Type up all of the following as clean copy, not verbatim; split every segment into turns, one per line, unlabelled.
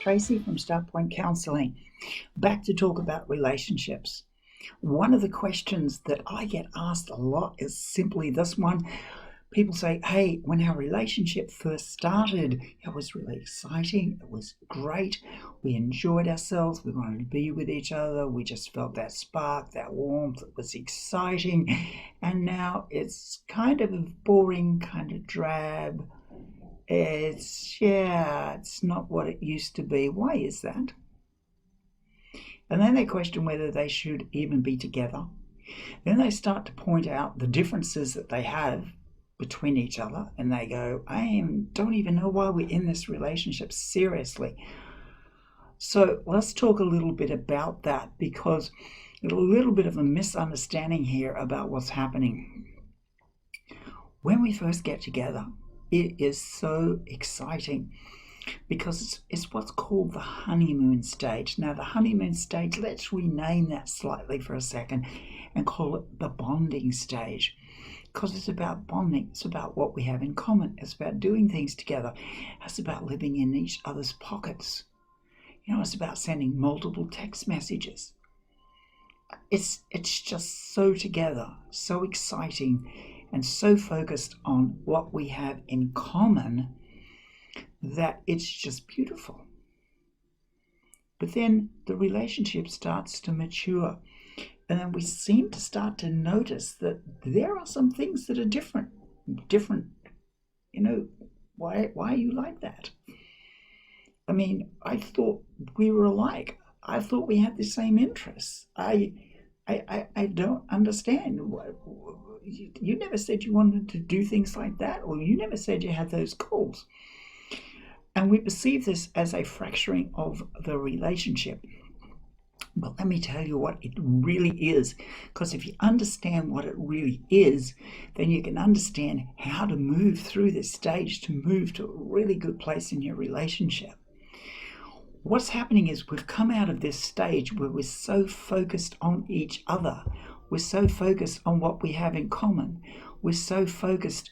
Tracy from Startpoint Counselling. Back to talk about relationships. One of the questions that I get asked a lot is simply this one. People say, hey, when our relationship first started, it was really exciting. It was great. We enjoyed ourselves. We wanted to be with each other. We just felt that spark, that warmth. It was exciting. And now it's kind of boring, kind of drab. It's not what it used to be. Why is that? And then they question whether they should even be together. Then they start to point out the differences that they have between each other, and they go, don't even know why we're in this relationship, seriously. So let's talk a little bit about that, because there's a little bit of a misunderstanding here about what's happening. When we first get together, it is so exciting because it's what's called the honeymoon stage. Now, the honeymoon stage, let's rename that slightly for a second and call it the bonding stage. Because it's about bonding, it's about what we have in common, it's about doing things together, it's about living in each other's pockets. It's about sending multiple text messages. It's just so together, so exciting, and so focused on what we have in common that it's just beautiful. But then the relationship starts to mature. And then we seem to start to notice that there are some things that are different. Why are you like that? I thought we were alike. I thought we had the same interests. I don't understand. You never said you wanted to do things like that, or you never said you had those goals. And we perceive this as a fracturing of the relationship. But let me tell you what it really is, because if you understand what it really is, then you can understand how to move through this stage to move to a really good place in your relationship. What's happening is we've come out of this stage where we're so focused on each other. We're so focused on what we have in common. We're so focused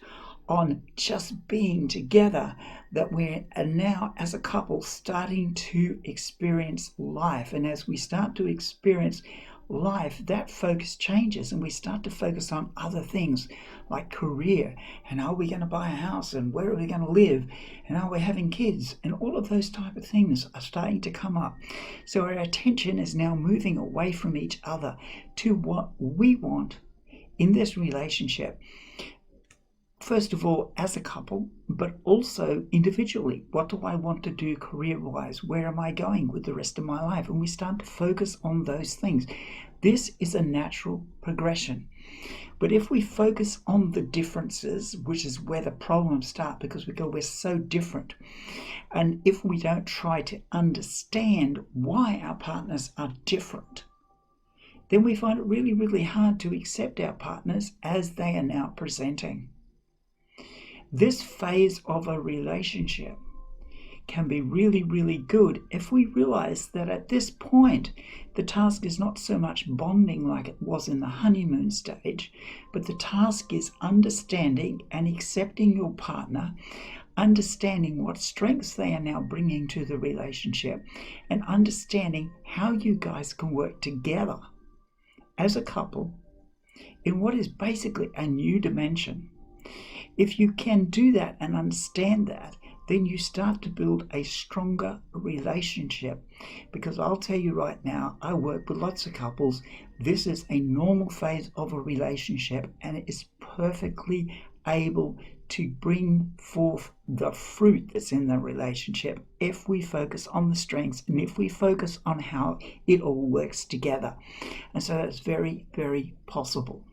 on just being together that we are now as a couple starting to experience life. And as we start to experience life, that focus changes and we start to focus on other things like career, and are we going to buy a house, and where are we going to live, and are we having kids, and all of those type of things are starting to come up. So our attention is now moving away from each other to what we want in this relationship. First of all, as a couple, but also individually. What do I want to do career-wise? Where am I going with the rest of my life? And we start to focus on those things. This is a natural progression. But if we focus on the differences, which is where the problems start, because we're so different. And if we don't try to understand why our partners are different, then we find it really, really hard to accept our partners as they are now presenting. This phase of a relationship can be really, really good if we realize that at this point, the task is not so much bonding like it was in the honeymoon stage, but the task is understanding and accepting your partner, understanding what strengths they are now bringing to the relationship, and understanding how you guys can work together as a couple in what is basically a new dimension. If you can do that and understand that, then you start to build a stronger relationship. Because I'll tell you right now, I work with lots of couples. This is a normal phase of a relationship, and it is perfectly able to bring forth the fruit that's in the relationship if we focus on the strengths and if we focus on how it all works together. And so that's very, very possible.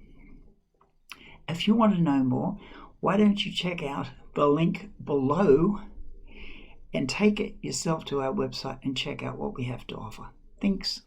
If you want to know more, why don't you check out the link below and take it yourself to our website and check out what we have to offer. Thanks.